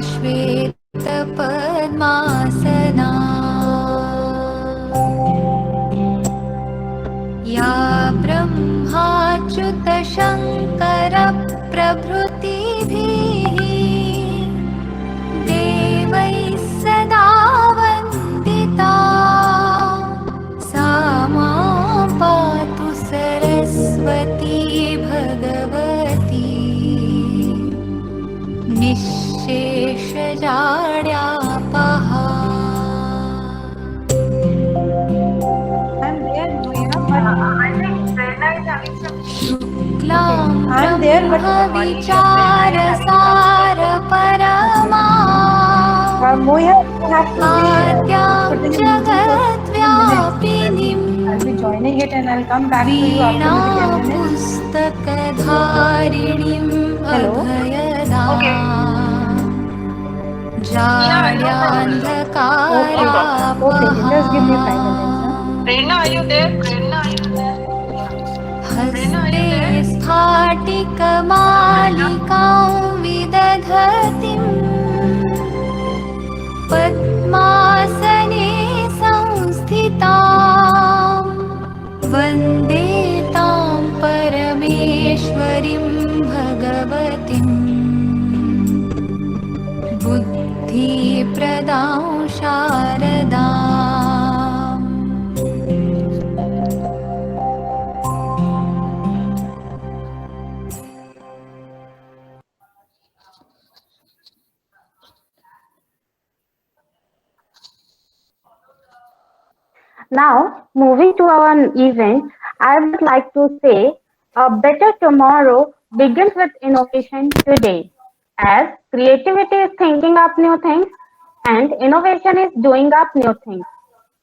श्वेतपद्मासना या ब्रह्माच्युतशङ्करप्रभृतिभिः देवैः सदा वन्दिता सा मां पातु सरस्वती भगवती निःशेषजाड्यापहा। शुक्लां ब्रह्मविचारसारपरमा आद्यां जगद्व्यापिनीं वीणां पुस्तकधारिणीं अभयदां हस्ते स्फाटिकमालिकां विदधतीं पद्मासने संस्थितां वन्दे तां परमेश्वरीं भगवतीं बुद्धिप्रदां शारदाम्। Now, moving to our event, I would like to say a better tomorrow begins with innovation today. As creativity is thinking up new things and innovation is doing up new things.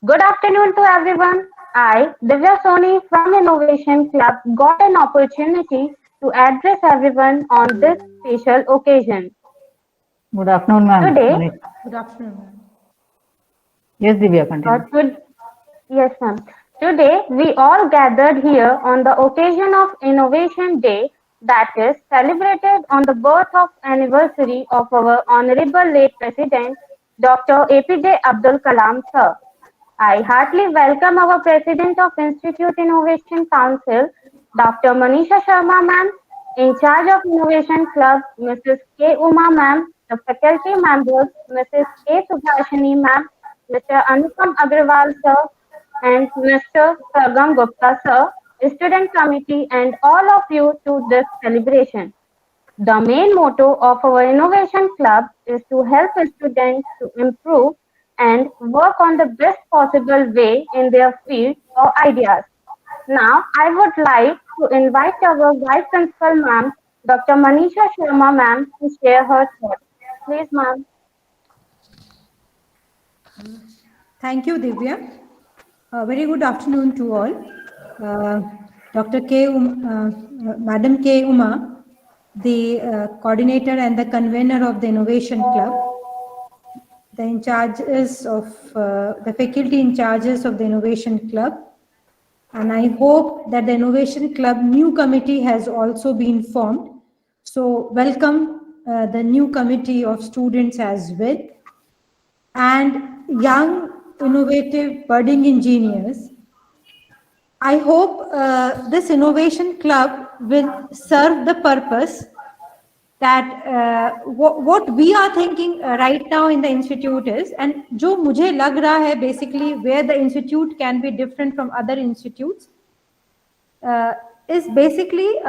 Good afternoon to everyone. I, Divya Soni from Innovation Club, got an opportunity to address everyone on this special occasion. Good afternoon, ma'am. Today, Good afternoon. Yes, Divya, continue. Yes, ma'am. Today, we all gathered here on the occasion of Innovation Day, that is celebrated on the birth of anniversary of our Honorable late President, Dr. APJ Abdul Kalam, sir. I heartily welcome our President of Institute Innovation Council, Dr. Manisha Sharma, ma'am, in charge of Innovation Club, Mrs. K. Uma, ma'am, the faculty members, Mrs. K. Subhashini, ma'am, Mr. Anupam Agrawal, sir, and Mr. Sargam Gupta, sir, student committee, and all of you to this celebration. The main motto of our Innovation Club is to help students to improve and work on the best possible way in their field or ideas. Now, I would like to invite our Vice Principal, ma'am, Dr. Manisha Sharma, ma'am, to share her thoughts. Please, ma'am. Thank you, Divya. Very good afternoon to all. Dr. Madam K. Uma, the coordinator and the convener of the Innovation Club, the in charges of the faculty in charges of the Innovation Club, and I hope that the Innovation Club new committee has also been formed. So welcome the new committee of students as well, and young innovative budding engineers. I hope this Innovation Club will serve the purpose that what we are thinking right now in the institute is, and जो मुझे लग रहा है basically where the institute can be different from other institutes is basically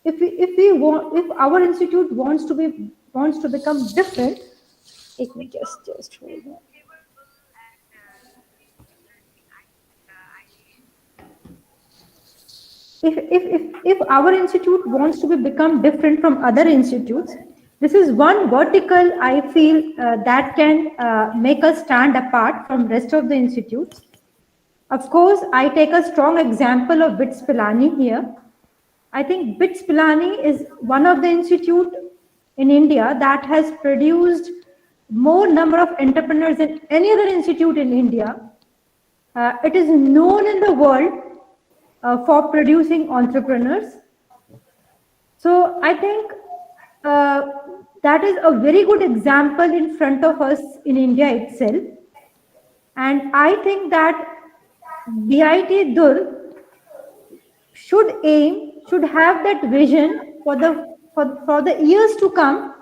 if our institute wants to become different. Let me just hold on. If our institute wants to become different from other institutes, this is one vertical I feel that can make us stand apart from rest of the institutes. Of course, I take a strong example of BITS Pilani here. I think BITS Pilani is one of the institute in India that has produced more number of entrepreneurs than any other institute in India. It is known in the world for producing entrepreneurs. So I think that is a very good example in front of us in India itself. And I think that BIT Durg should have that vision for the years to come,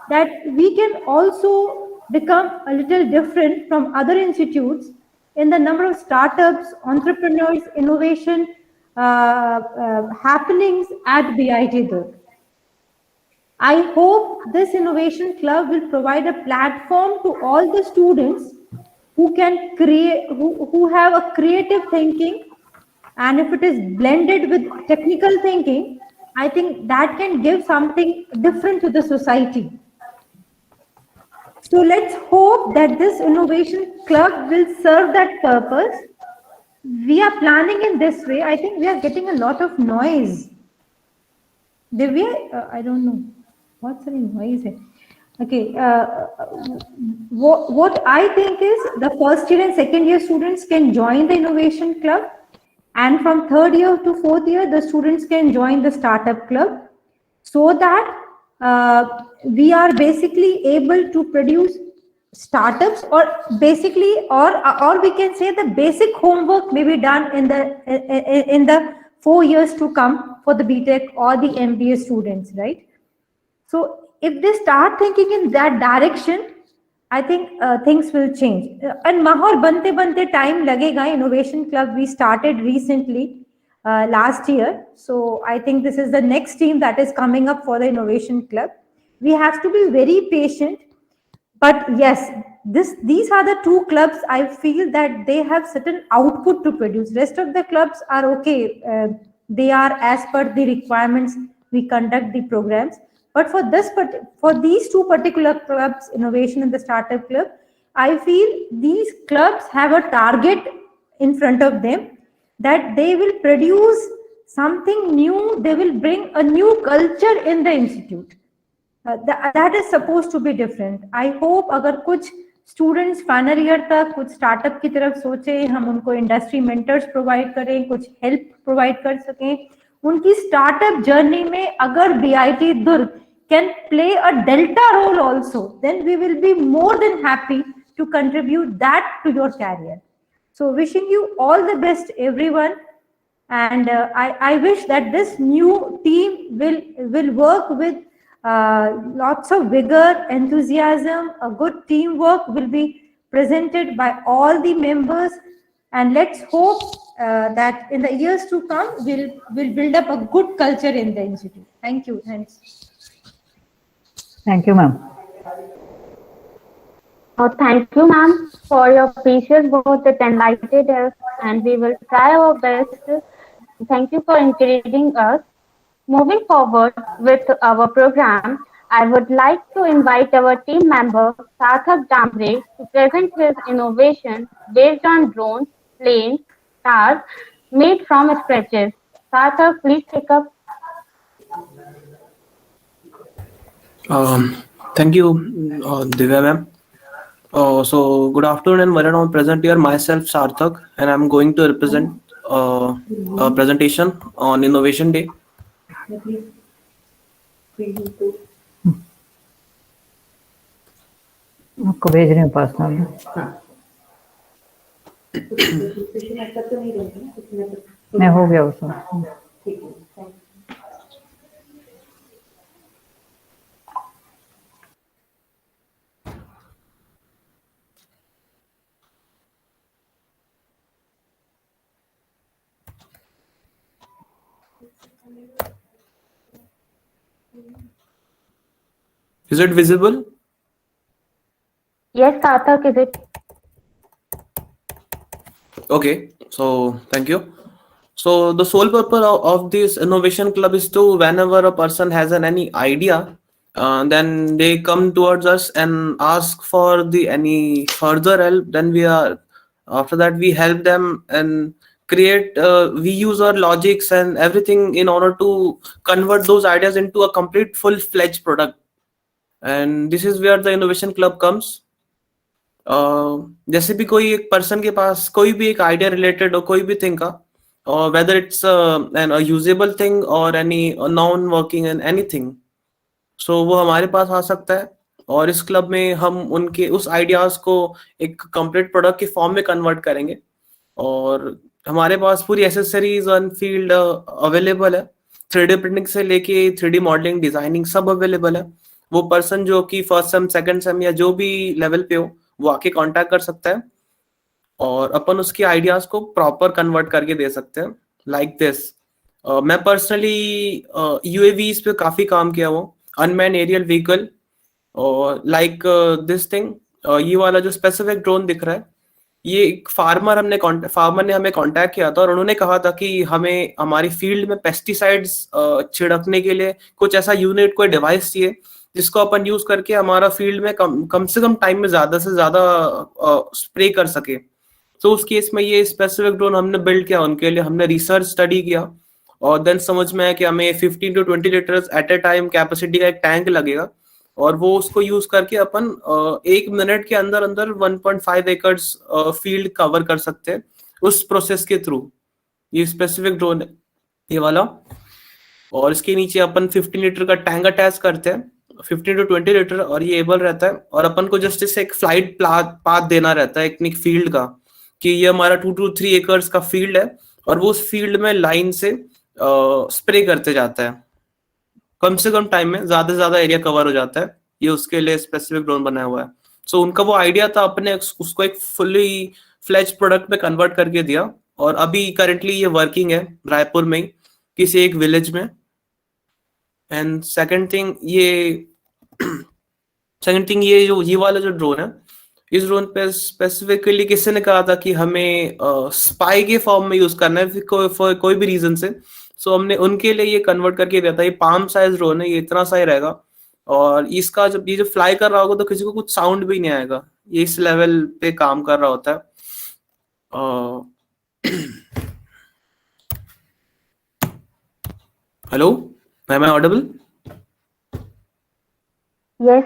that we can also become a little different from other institutes in the number of startups, entrepreneurs, innovation happenings at BIT Durg. I hope this innovation club will provide a platform to all the students who can create, who have a creative thinking, and if it is blended with technical thinking, I think that can give something different to the society. So let's hope that this innovation club will serve that purpose. We are planning in this way. I think we are getting a lot of noise. Divya, I don't know. What's the noise here? Okay. What I think is the first year and second year students can join the innovation club. And from third year to fourth year, the students can join the startup club, so that we are basically able to produce startups, or basically, or we can say the basic homework may be done in the 4 years to come for the BTech or the MBA students, right? So if they start thinking in that direction, I think things will change. And Mahor bante time lagega. Innovation Club we started recently last year. So I think this is the next team that is coming up for the Innovation Club. We have to be very patient. But yes, these are the two clubs I feel that they have certain output to produce. Rest of the clubs are okay. They are as per the requirements we conduct the programs. But for these two particular clubs, Innovation and the Startup Club, I feel these clubs have a target in front of them, that they will produce something new. They will bring a new culture in the institute. That is supposed to be different. I hope अगर कुछ students final year तक कुछ startup की तरफ सोचे, हम उनको industry mentors provide करें, कुछ help provide कर सकें, उनकी startup journey में अगर BIT Durg can play a delta role also, then we will be more than happy to contribute that to your career. So wishing you all the best, everyone. And I wish that this new team will work with lots of vigor, enthusiasm. A good teamwork will be presented by all the members, and let's hope that in the years to come we'll build up a good culture in the institute. Thank you. Thanks. Thank you, ma'am. Thank you, ma'am, for your precious words that enlightened us, and we will try our best. Thank you for encouraging us. Moving forward with our program, I would like to invite our team member, Sarthak Dambre, to present his innovation based on drones, planes, cars made from scratches. Sarthak, please take up. Thank you, Divya ma'am. So good afternoon and very warm present here. Myself Sarthak, and I'm going to represent a presentation on Innovation Day. आपको भेज रही हूँ personal में. मैं हो गया उसमें. Is it visible? Yes, Sarthak, is it? Okay, so thank you. So the sole purpose of this innovation club is to, whenever a person has any idea, then they come towards us and ask for any further help. Then after that we help them and create, we use our logics and everything in order to convert those ideas into a complete full-fledged product. And this is where the innovation club comes. जैसे भी कोई एक person के पास कोई भी एक idea related हो कोई भी थिंग का, or whether it's a usable thing or any non-working and anything, सो वो हमारे पास आ सकता है और इस क्लब में हम उनके उस आइडियाज को एक कंप्लीट प्रोडक्ट के फॉर्म में कन्वर्ट करेंगे। और हमारे पास पूरी एसेसरीज ऑन फील्ड अवेलेबल है, 3D प्रिंटिंग से लेके 3D मॉडलिंग, डिजाइनिंग सब अवेलेबल है। वो पर्सन जो कि फर्स्ट सेम, सेकंड सेम या जो भी लेवल पे हो वो आके कांटेक्ट कर सकता है और अपन उसके आइडियाज को प्रॉपर कन्वर्ट करके दे सकते हैं। लाइक दिस, मैं पर्सनली यूएवीज पे काफी काम किया हूँ, अनमैन एरियल व्हीकल, और लाइक दिस थिंग, ये वाला जो स्पेसिफिक ड्रोन दिख रहा है, ये एक फार्मर ने हमें कांटेक्ट किया था और उन्होंने कहा था कि हमें हमारी फील्ड में पेस्टिसाइड्स छिड़कने के लिए कुछ ऐसा यूनिट, कोई डिवाइस चाहिए जिसको अपन यूज करके हमारा फील्ड में कम से कम टाइम में ज्यादा से ज्यादा स्प्रे कर सके। तो उस केस में ये स्पेसिफिक ड्रोन हमने बिल्ड किया उनके लिए। हमने रिसर्च स्टडी किया और देन समझ में आया कि हमें 15 to 20 litres at a time capacity का एक टैंक लगेगा और वो उसको यूज करके अपन 1 मिनट के अंदर अंदर 1.5 एकर्स फील्ड कवर कर सकते हैं उस प्रोसेस के थ्रू। ये स्पेसिफिक ड्रोन है ये वाला, और इसके नीचे अपन 15 लीटर का टैंक अटैच करते हैं, 15 to 20 लीटर, और ये एबल रहता है। और अपन को जस्ट इसे एक फ्लाइट पाथ देना रहता है एक फील्ड का, कि ये हमारा 2 to 3 एकर्स का फील्ड है और वो उस फील्ड में लाइन से स्प्रे करते जाता है। कम से कम टाइम में ज्यादा से ज्यादा एरिया कवर हो जाता है। ये उसके लिए स्पेसिफिक ड्रोन बनाया हुआ है। सो उनका वो आइडिया था, अपने उसको एक फुली फ्लेज प्रोडक्ट में कन्वर्ट करके दिया और अभी करंटली ये वर्किंग है रायपुर में किसी एक विलेज में। एंड सेकंड थिंग ये जो ये वाला जो ड्रोन है, इस ड्रोन पे स्पेसिफिकली किसी ने कहा था कि हमें स्पाई के फॉर्म में यूज करना है कोई भी रीजन से। सो हमने उनके लिए ये कन्वर्ट करके दिया था। ये पाम साइज ड्रोन है, ये इतना सा ही रहेगा और इसका जब ये फ्लाई कर रहा होगा तो किसी को कुछ साउंड भी नहीं आएगा। ये इस लेवल पे काम कर रहा होता है। Hello, am I audible? Yes.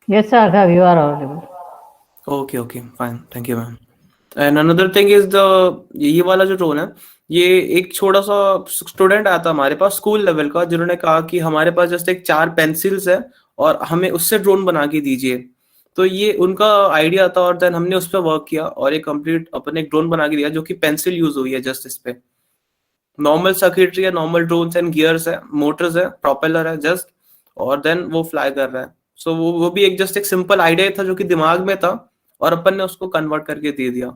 Yes, sir, you are audible. Okay, fine. Thank you, ma'am. And another thing is ये वाला जो ड्रोन है, ये एक छोटा सा स्टूडेंट आया था हमारे पास स्कूल लेवल का, जिन्होंने कहा कि हमारे पास जस्ट एक 4 पेंसिल्स है और हमें उससे ड्रोन बना के दीजिए। तो ये उनका आइडिया था और देन हमने उस पर वर्क किया और एक कंप्लीट अपने एक ड्रोन बना के दिया जो कि पेंसिल यूज हुई है जस्ट इस पे। नॉर्मल सर्किटरी है, नॉर्मल ड्रोन्स एंड गियर्स है, मोटर्स है, प्रोपेलर है जस्ट, और देन वो फ्लाई कर रहा है। सो वो भी एक जस्ट एक सिंपल आइडिया था जो कि दिमाग में था और अपन ने उसको कन्वर्ट करके दे दिया।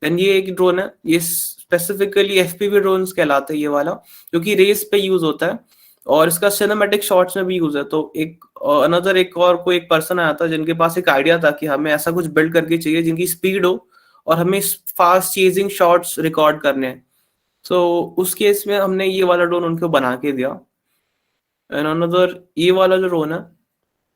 देन ये एक ड्रोन है, ये स्पेसिफिकली एफपीवी ड्रोन्स कहलाते हैं ये वाला, क्योंकि रेस पे यूज होता है और इसका सिनेमैटिक शॉट्स में भी यूज है। तो एक अनदर एक और कोई एक पर्सन आया था जिनके पास एक आइडिया था कि हमें ऐसा कुछ बिल्ड करके चाहिए जिनकी स्पीड हो और हमें फास्ट चेजिंग शॉट्स रिकॉर्ड करने हैं। सो उस केस में हमने ये वाला ड्रोन उनको बना के दिया। एंड अनदर ये वाला जो ड्रोन है,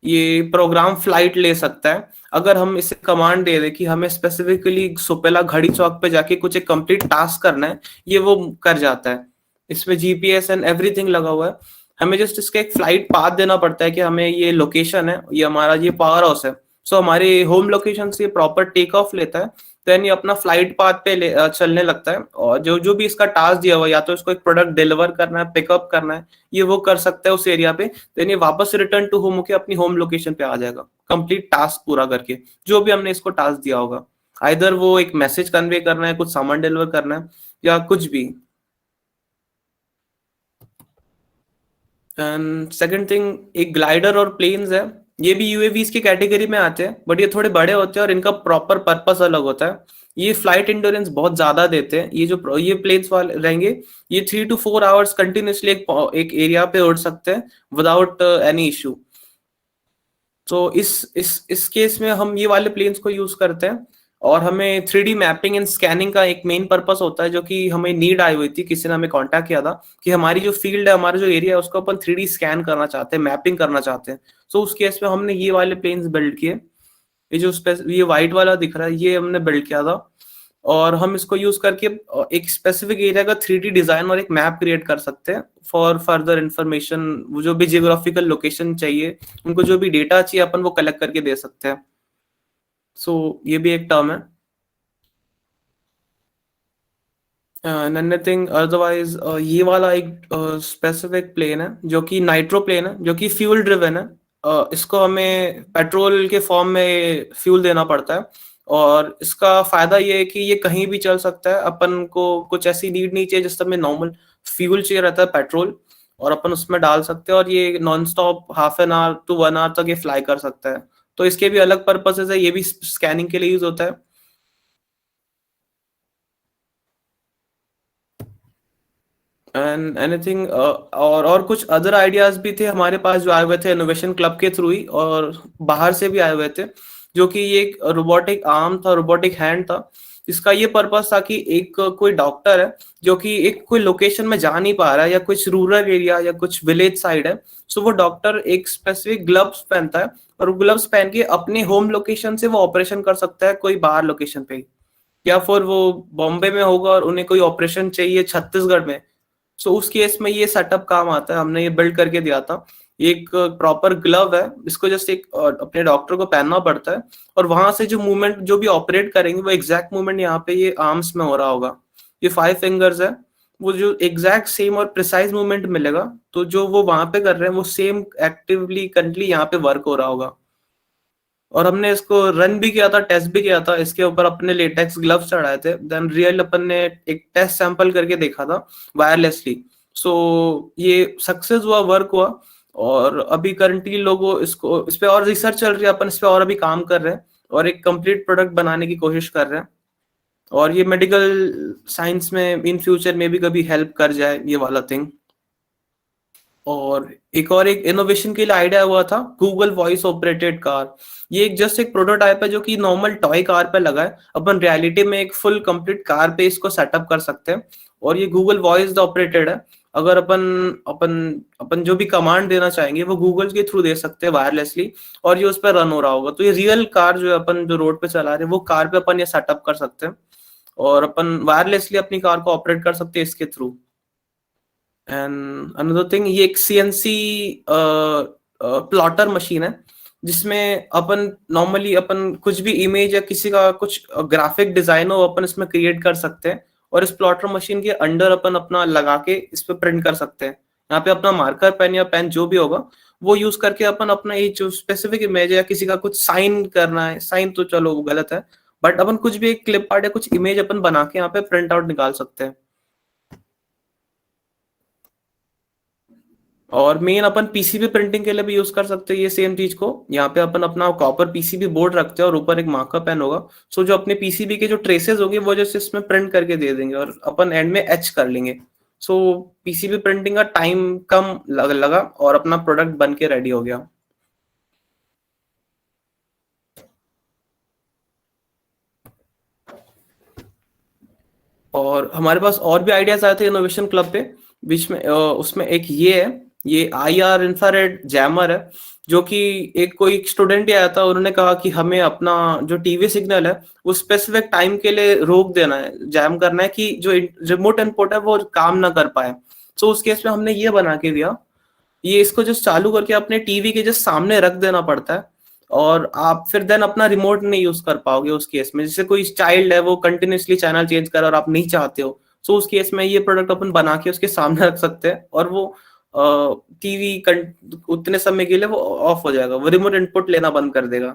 ये प्रोग्राम फ्लाइट ले सकता है अगर हम इसे कमांड दे दे कि हमें स्पेसिफिकली सुपेला घड़ी चौक पे जाके कुछ एक कंप्लीट टास्क करना है, ये वो कर जाता है। इसमें जीपीएस एंड एवरीथिंग लगा हुआ है। हमें जस्ट इसका एक फ्लाइट पाथ देना पड़ता है कि हमें ये लोकेशन है, ये हमारा ये पावर हाउस है। सो हमारे होम लोकेशन से प्रॉपर टेक ऑफ लेता है, देन ये अपना फ्लाइट पाथ पे चलने लगता है और जो भी इसका टास्क दिया हुआ, या तो इसको एक प्रोडक्ट डिलीवर करना है, पिकअप करना है, ये वो कर सकता है उस एरिया पे। देन ये वापस रिटर्न टू होम होके अपनी होम लोकेशन पे आ जाएगा कंप्लीट टास्क पूरा करके, जो भी हमने इसको टास्क दिया होगा। आइदर वो एक मैसेज कन्वे करना है, कुछ सामान डिलीवर करना है, या कुछ भी। एंड सेकंड थिंग, एक ग्लाइडर और प्लेन्स है। ये भी यूएवीज की कैटेगरी में आते हैं, बट ये थोड़े बड़े होते हैं और इनका प्रॉपर पर्पस अलग होता है। ये फ्लाइट इंड्योरेंस बहुत ज्यादा देते हैं। ये प्लेन्स वाले रहेंगे, ये 3 to 4 आवर्स कंटिन्यूसली एक एरिया पे उड़ सकते हैं विदाउट एनी इश्यू। तो इस केस में हम ये वाले प्लेन्स को यूज करते हैं और हमें 3D मैपिंग एंड स्कैनिंग का एक मेन पर्पस होता है, जो कि हमें नीड आई हुई थी। किसी ने हमें कांटेक्ट किया था कि हमारी जो फील्ड है, हमारा जो एरिया है, उसको अपन 3D स्कैन करना चाहते हैं, मैपिंग करना चाहते हैं। सो उस केस में हमने ये वाले प्लेन्स बिल्ड किए। ये व्हाइट वाला दिख रहा है, ये हमने बिल्ड किया था और हम इसको यूज करके एक स्पेसिफिक एरिया का 3D डिजाइन और एक मैप क्रिएट कर सकते हैं फॉर फर्दर इंफॉर्मेशन। वो जो भी जियोग्राफिकल लोकेशन चाहिए, उनको जो भी डेटा चाहिए, अपन वो कलेक्ट करके दे सकते हैं। सो ये भी एक टर्म है। एनीथिंग अदरवाइज ये वाला एक स्पेसिफिक प्लेन है जो कि नाइट्रो प्लेन है, जो कि फ्यूल ड्रिवन है। इसको हमें पेट्रोल के फॉर्म में फ्यूल देना पड़ता है, और इसका फायदा ये है कि ये कहीं भी चल सकता है। अपन को कुछ ऐसी नीड नहीं चाहिए जिस समय नॉर्मल फ्यूल चाहिए रहता है पेट्रोल, और अपन उसमें डाल सकते हैं, और ये non stop half an hour to 1 hour तक ये फ्लाई कर सकता है। तो इसके भी अलग पर्पसेस है, ये भी स्कैनिंग के लिए यूज होता है। एंड एनीथिंग और कुछ अदर आइडियाज भी थे हमारे पास जो आए हुए थे इनोवेशन क्लब के थ्रू ही, और बाहर से भी आए हुए थे। जो कि ये एक रोबोटिक आर्म था, रोबोटिक हैंड था। इसका ये पर्पस था कि एक कोई डॉक्टर है जो कि एक कोई लोकेशन में जा नहीं पा रहा है, या कुछ रूरल एरिया या कुछ विलेज साइड है, सो वो डॉक्टर एक स्पेसिफिक ग्लव्स पहनता है, और ग्लव्स पहन के अपने होम लोकेशन से वो ऑपरेशन कर सकता है कोई बाहर लोकेशन पे, या फिर वो बॉम्बे में होगा और उन्हें कोई ऑपरेशन चाहिए छत्तीसगढ़ में। सो उस केस में ये सेटअप काम आता है, हमने ये बिल्ड करके दिया था। एक प्रॉपर ग्लव है, इसको जस्ट एक अपने डॉक्टर को पहनना पड़ता है, और वहां से जो मूवमेंट जो भी ऑपरेट करेंगे वो एग्जैक्ट मूवमेंट यहाँ पे ये आर्म्स में हो रहा होगा। ये 5 फिंगर्स है, वो जो एग्जैक्ट सेम और प्रिसाइज मूवमेंट मिलेगा, तो जो वो वहां पे कर रहे हैं वो सेम एक्टिवली करंटली यहाँ पे वर्क हो रहा होगा। और हमने इसको रन भी किया था, टेस्ट भी किया था, इसके ऊपर अपने लेटेक्स ग्लव्स चढ़ाए थे, देन रियल अपन ने एक टेस्ट सैंपल करके देखा था वायरलेसली। सो ये सक्सेस हुआ, वर्क हुआ, और अभी करंटली लोगों इसको इस पे और रिसर्च चल रही है, अपन इस पे और अभी काम कर रहे हैं, और एक कंप्लीट प्रोडक्ट बनाने की कोशिश कर रहे हैं। और ये मेडिकल साइंस में इन फ्यूचर में भी कभी हेल्प कर जाए ये वाला थिंग। और एक इनोवेशन के लिए आइडिया हुआ था गूगल वॉइस ऑपरेटेड कार। ये एक जस्ट एक प्रोटोटाइप है जो कि नॉर्मल टॉय कार पे लगा है। अपन रियलिटी में एक फुल कंप्लीट कार पे इसको सेटअप कर सकते हैं, और ये गूगल वॉइस ऑपरेटेड है। अगर अपन अपन अपन जो भी कमांड देना चाहेंगे वो गूगल के थ्रू दे सकते हैं वायरलेसली, और ये उस पर रन हो रहा होगा। तो ये रियल कार जो है अपन जो रोड पे चला रहे हैं वो कार पे अपन ये सेटअप कर सकते हैं, और अपन वायरलेसली अपनी कार को ऑपरेट कर सकते हैं इसके थ्रू। एंड अनदर थिंग, ये एक सीएनसी प्लॉटर मशीन है, जिसमें अपन नॉर्मली अपन कुछ भी इमेज या किसी का कुछ ग्राफिक डिजाइन हो अपन इसमें क्रिएट कर सकते हैं, और इस प्लॉटर मशीन के अंडर अपन अपना लगा के इस पे प्रिंट कर सकते हैं। यहाँ पे अपना मार्कर पेन या पेन जो भी होगा वो यूज करके अपन अपना ये जो स्पेसिफिक इमेज है या किसी का कुछ साइन करना है, साइन तो चलो वो गलत है, बट अपन कुछ भी एक क्लिप आर्ट या कुछ इमेज अपन बना के यहाँ पे प्रिंट आउट निकाल सकते हैं। और मेन अपन पीसीबी प्रिंटिंग के लिए भी यूज कर सकते हैं ये सेम चीज को। यहाँ पे अपन अपना कॉपर पीसीबी बोर्ड रखते हैं और ऊपर एक मार्कर पेन होगा। सो जो अपने पीसीबी के जो ट्रेसेस होंगे वो जैसे इसमें प्रिंट करके दे देंगे, और अपन एंड में एच कर लेंगे। सो पीसीबी प्रिंटिंग का टाइम कम लगा और अपना प्रोडक्ट बन के रेडी हो गया। और हमारे पास और भी आइडियाज आए थे इनोवेशन क्लब पे बीच में। उसमें एक ये है, ये IR इंफ्रारेड जैमर है, जो कि एक कोई स्टूडेंट ही आया था, उन्होंने कहा कि हमें अपना जो टीवी सिग्नल है वो स्पेसिफिक टाइम के लिए रोक देना है, जैम करना है, कि जो रिमोट इनपुट है वो काम ना कर पाए। तो उस केस में हमने ये बना के दिया, ये इसको जस्ट चालू करके अपने टीवी के जस्ट सामने रख देना पड़ता है, और आप फिर देन अपना रिमोट नहीं यूज कर पाओगे उस केस में। जैसे कोई चाइल्ड है वो कंटिन्यूसली चैनल चेंज कर और आप नहीं चाहते हो, सो उस केस में ये प्रोडक्ट अपन बना के उसके सामने रख सकते हैं, और वो टीवी उतने समय के लिए वो ऑफ हो जाएगा, वो रिमोट इनपुट लेना बंद कर देगा।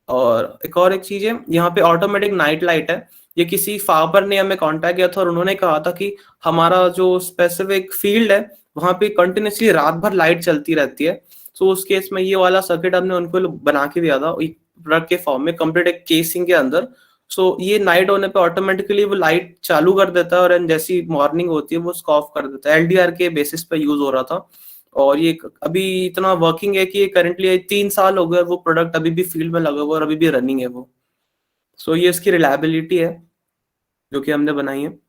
और एक चीज है, यहाँ पे ऑटोमेटिक नाइट लाइट है। ये किसी फार्मर ने हमें कांटेक्ट किया था और उन्होंने कहा था कि हमारा जो स्पेसिफिक फील्ड है वहां पे कंटिन्यूसली रात भर लाइट चलती रहती है। सो उस केस में ये वाला सर्किट हमने उनको बना के दिया था एक प्रोडक्ट के फॉर्म में, कंप्लीट एक केसिंग के अंदर। सो ये नाइट होने पे ऑटोमेटिकली वो लाइट चालू कर देता है, और जैसी मॉर्निंग होती है वो उसको ऑफ कर देता है। LDR के बेसिस पे यूज हो रहा था, और ये अभी इतना वर्किंग है कि ये करेंटली 3 साल हो गए वो प्रोडक्ट अभी भी फील्ड में लगा हुआ और अभी भी रनिंग है वो। सो ये इसकी रिलायबिलिटी है जो कि हमने बनाई है।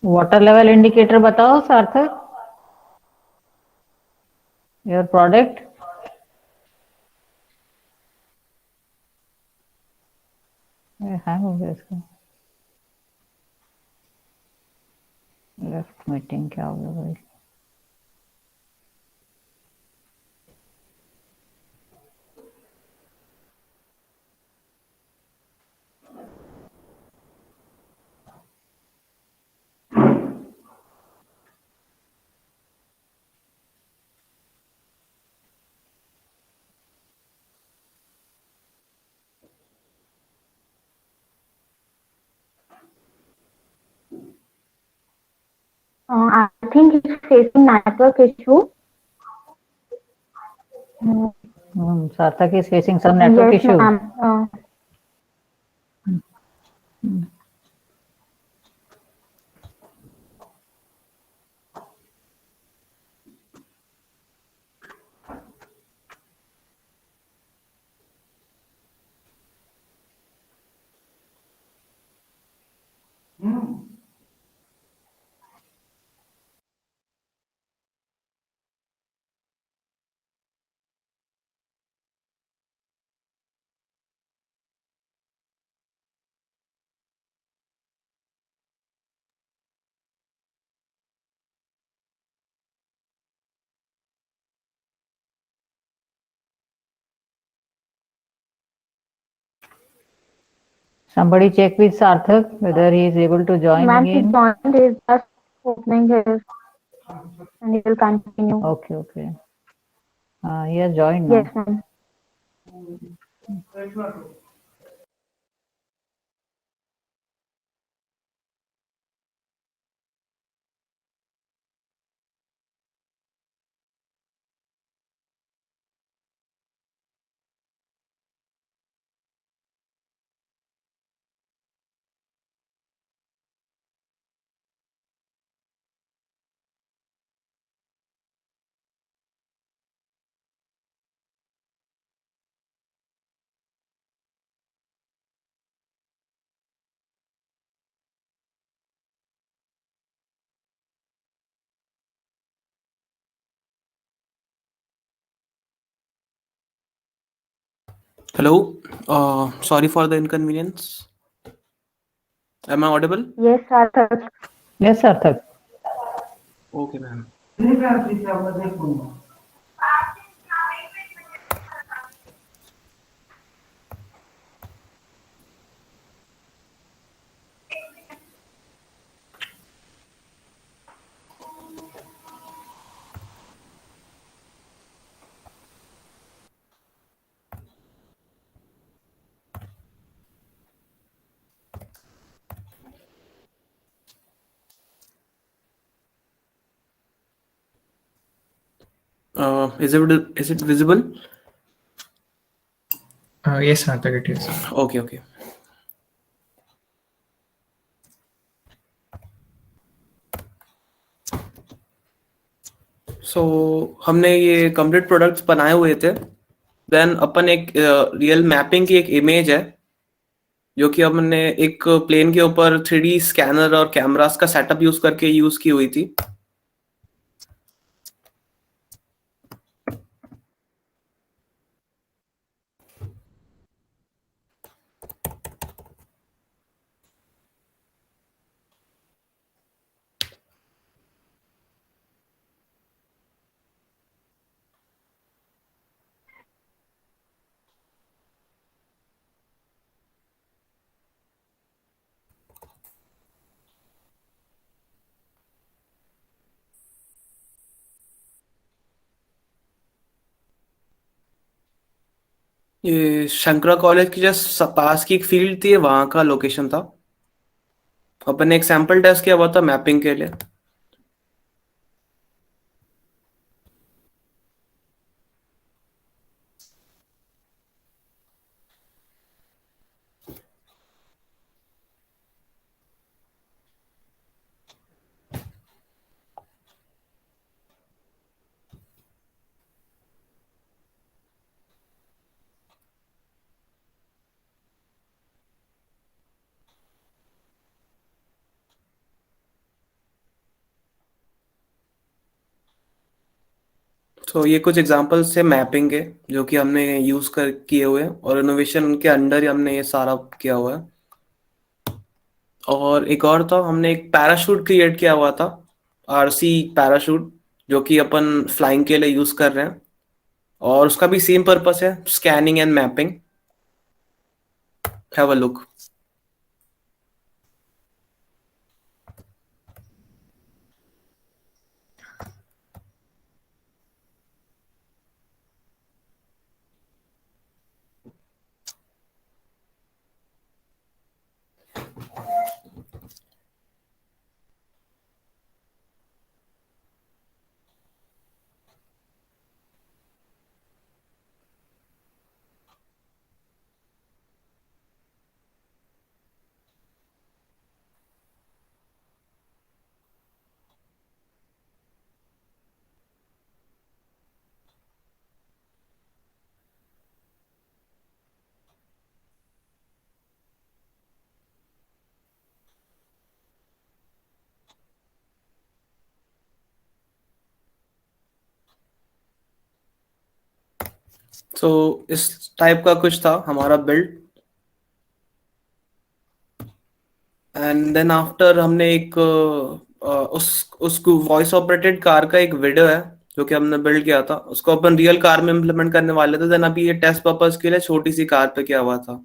वाटर लेवल इंडिकेटर बताओ सार्थक, योर प्रोडक्ट। हैंग हो गया इसका। लेफ्ट मीटिंग क्या हो गया भाई? I think he's facing network issue. Sarthak is facing some network Yes, issue. ma'am. Somebody check with Sarthak whether he is able to join Ma'am, he again. joined. He's just opening his, and he will continue. Okay, okay. He has joined Yes, now. ma'am. Hello. Sorry for the inconvenience. Am I audible? Yes, Sarthak. Yes, Sarthak. Okay, ma'am. Is it visible? Yes, Sarthak, it is. Okay, okay. So हमने ये complete products बनाए हुए थे, then अपन एक real mapping की एक image है जो कि हमने एक प्लेन के ऊपर 3D स्कैनर और कैमरास का सेटअप यूज करके यूज की हुई थी। ये शंकरा कॉलेज की जस्ट पास की एक फील्ड थी, वहां का लोकेशन था। अपन ने एक सैंपल टेस्ट किया हुआ था मैपिंग के लिए। सो ये कुछ एग्जांपल्स थे मैपिंग के जो कि हमने यूज कर किए हुए हैं और इनोवेशन के अंडर ही हमने ये सारा किया हुआ है। और एक और था, हमने एक पैराशूट क्रिएट किया हुआ था, आरसी पैराशूट, जो कि अपन फ्लाइंग के लिए यूज कर रहे हैं और उसका भी सेम पर्पस है, scanning and mapping. Have a look. So इस टाइप का कुछ था हमारा बिल्ड। एंड देन आफ्टर हमने एक उसको वॉइस ऑपरेटेड कार का एक वीडियो है जो कि हमने बिल्ड किया था, उसको अपन रियल कार में इम्प्लीमेंट करने वाले थे। देन अभी ये टेस्ट पर्पस के लिए छोटी सी कार पे किया हुआ था।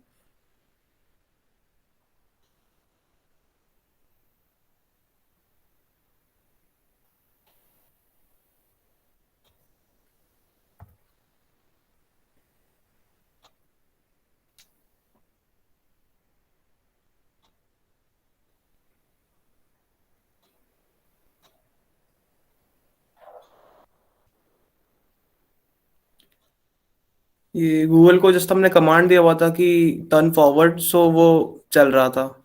ये गूगल को जस्ट हमने कमांड दिया हुआ था कि टर्न फॉरवर्ड, सो वो चल रहा था।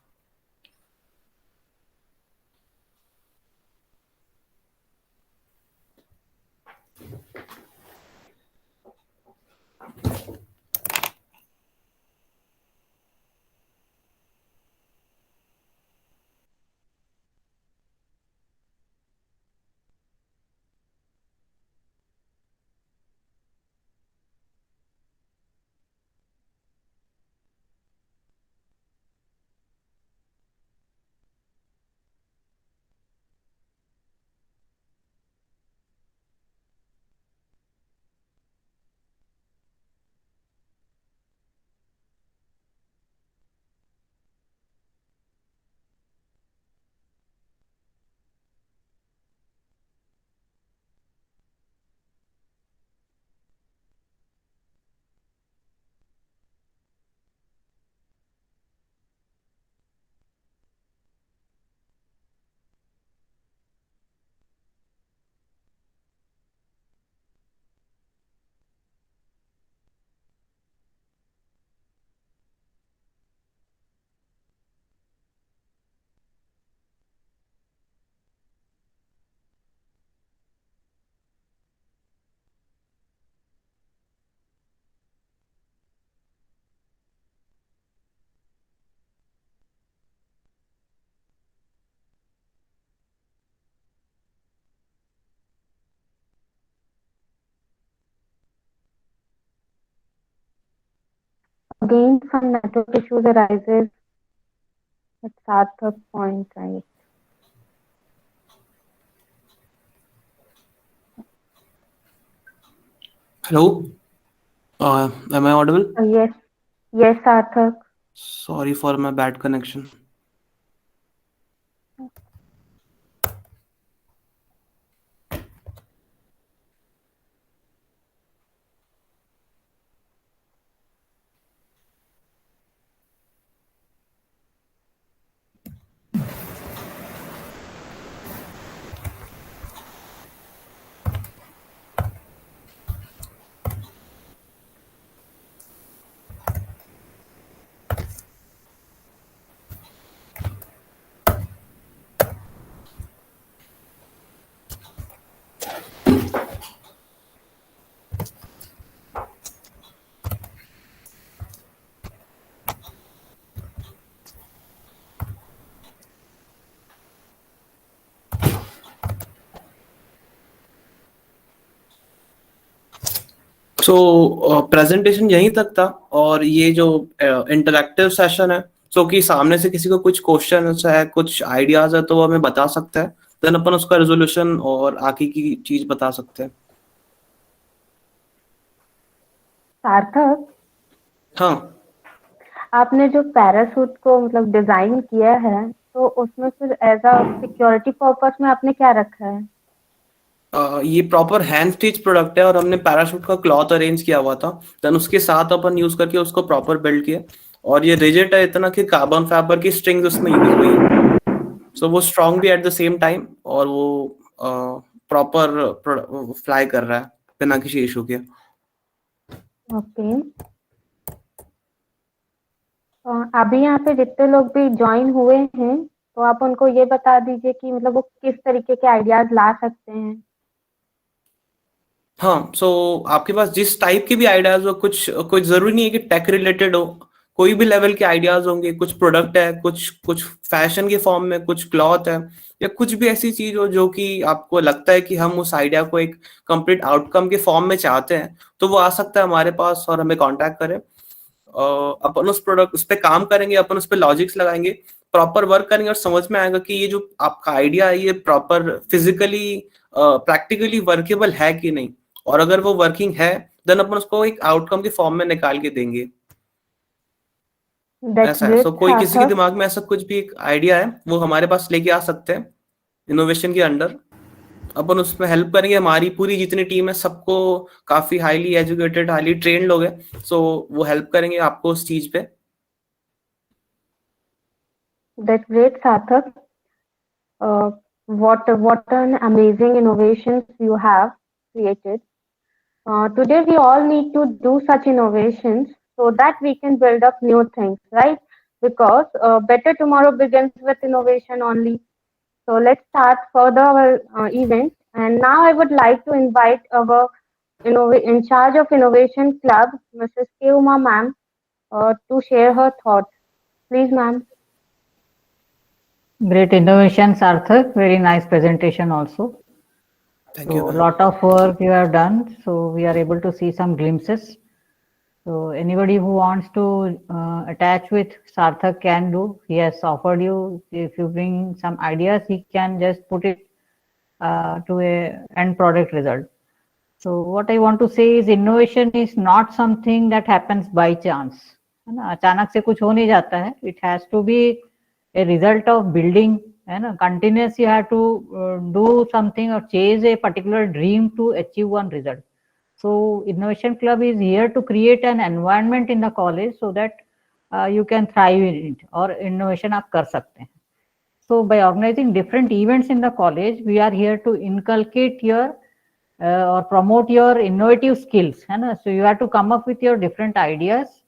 Again, some network issues arises at Sarthak point, right? Hello, am I audible? Yes, yes, Sarthak. Sorry for my bad connection. So presentation यहीं तक था, और ये जो इंटरैक्टिव सेशन है, सो कि सामने से किसी को कुछ क्वेश्चन है, कुछ आइडियाज है, तो वो हमें बता सकता है, देन अपन उसका रेजोल्यूशन और आगे की चीज बता सकते हैं। सार्थक, हाँ, आपने जो पैराशूट को मतलब डिजाइन किया है, तो उसमें फिर एज अ सिक्योरिटी पर्पस में आपने क्या रखा है? ये प्रॉपर हैंड स्टिच प्रोडक्ट है, और हमने पैराशूट का क्लॉथ अरेंज किया हुआ था, देन उसके साथ अपन यूज करके उसको प्रॉपर बिल्ड किया। और ये रिजिड है इतना कि कार्बन फाइबर की स्ट्रिंग्स उसमें यूज हुई है, सो वो स्ट्रॉन्ग भी एट द सेम टाइम, और वो प्रॉपर फ्लाई कर रहा है बिना किसी इशू के। ओके। अभी यहाँ पे जितने लोग भी ज्वाइन हुए हैं, तो आप उनको ये बता दीजिए कि मतलब वो किस तरीके के आइडियाज ला सकते हैं। हाँ, सो आपके पास जिस टाइप के भी आइडियाज हो, कुछ कुछ जरूरी नहीं है कि टेक रिलेटेड हो, कोई भी लेवल के आइडियाज होंगे, कुछ प्रोडक्ट है, कुछ कुछ फैशन के फॉर्म में, कुछ क्लॉथ है, या कुछ भी ऐसी चीज हो जो कि आपको लगता है कि हम उस आइडिया को एक कंप्लीट आउटकम के फॉर्म में चाहते हैं, तो वो आ सकता है हमारे पास और हमें कांटेक्ट करें। अपन उस प्रोडक्ट उस पर काम करेंगे, अपन उस पर लॉजिक्स लगाएंगे, प्रॉपर वर्क करेंगे, और समझ में आएगा कि ये जो आपका आइडिया है ये प्रॉपर फिजिकली प्रैक्टिकली वर्केबल है कि नहीं, और अगर वो वर्किंग है, देन अपन उसको एक आउटकम के फॉर्म में निकाल के देंगे। दैट्स ऐसा है, ग्रेट, सो कोई किसी के सार्थक। दिमाग में ऐसा कुछ भी एक आइडिया है, वो हमारे पास लेके आ सकते हैं इनोवेशन के अंडर, अपन उसमें हेल्प करेंगे। हमारी पूरी जितनी टीम है, सबको काफी हाईली एजुकेटेड, हाईली ट्रेन्ड लोग हैं, सो वो हेल्प करेंगे आपको उस चीज पे। That's great, Sarthak. What an amazing innovations you have created. Today we all need to do such innovations so that we can build up new things, right? Because better tomorrow begins with innovation only. So let's start further our event. And now I would like to invite our in charge of Innovation Club, Mrs. K. Uma ma'am, to share her thoughts. Please, ma'am. Great innovation, Sarthak. Very nice presentation also. Thank you So, ma'am. lot of work you have done. So, we are able to see some glimpses. So, anybody who wants to attach with Sarthak can do. He has offered you. If you bring some ideas, he can just put it to a end product result. So, what I want to say is innovation is not something that happens by chance. है ना, अचानक से कुछ हो नहीं जाता है. It has to be a result of building, है ना, continuous you have to do something or chase a particular dream to achieve one result. So Innovation Club is here to create an environment in the college so that you can thrive in it, और innovation आप कर सकते हैं. So by organizing different events in the college, we are here to inculcate your or promote your innovative skills, है ना. So you have to come up with your different ideas.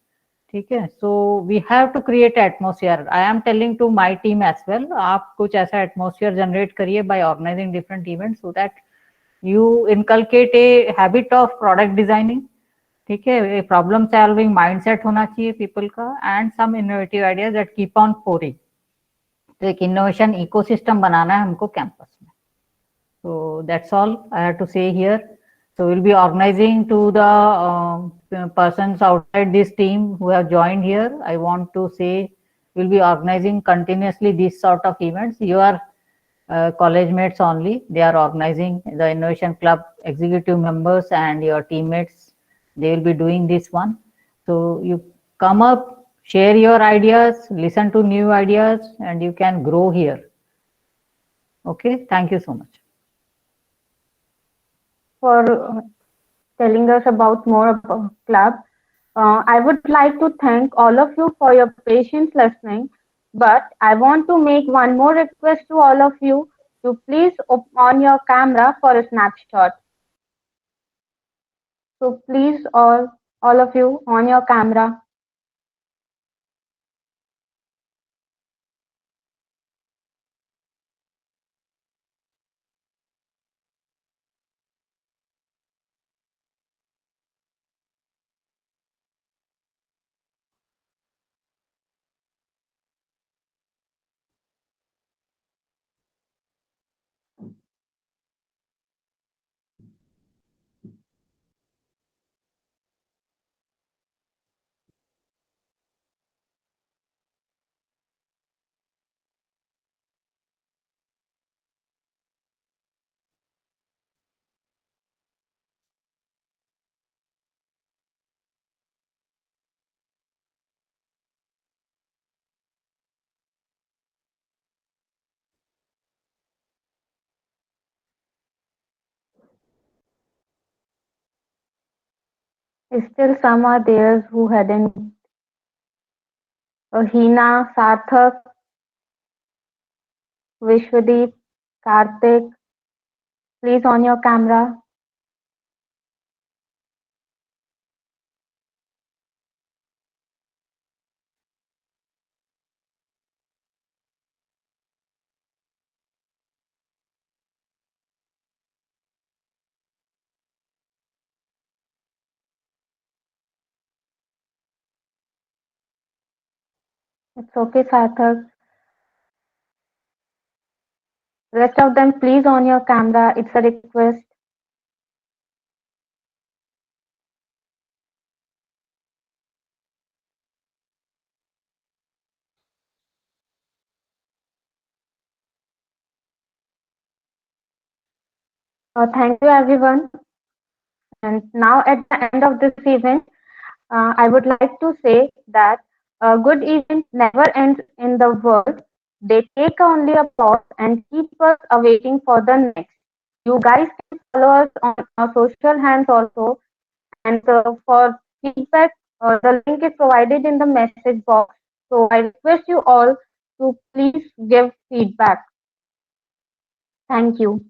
ठीक है. So we have to create atmosphere. I am telling to my team as well. आप कुछ ऐसा atmosphere generate करिए by organizing different events so that you inculcate a habit of product designing. ठीक है. Problem solving mindset होना चाहिए people का, and some innovative ideas that keep on pouring. तो एक इनोवेशन इकोसिस्टम बनाना है हमको कैंपस में. So that's all I have to say here. So we'll be organizing to the persons outside this team who have joined here. I want to say we'll be organizing continuously this sort of events. Your college mates only, they are organizing the Innovation Club executive members and your teammates. They will be doing this one. So you come up, share your ideas, listen to new ideas, and you can grow here. Okay, thank you so much. For telling us about more about club. I would like to thank all of you for your patience listening. But I want to make one more request to all of you to please on your camera for a snapshot. So please all of you on your camera. Still some are there who hadn't. Hina, Sarthak, Vishwadeep, Karthik, please on your camera. It's okay, Sarthak. Rest of them, please on your camera. It's a request. Thank you, everyone. And now, at the end of this event, I would like to say that a good event never ends in the world. They take only a pause and keep us awaiting for the next. You guys can follow us on our social hands also, and for feedback, the link is provided in the message box. So I request you all to please give feedback. Thank you.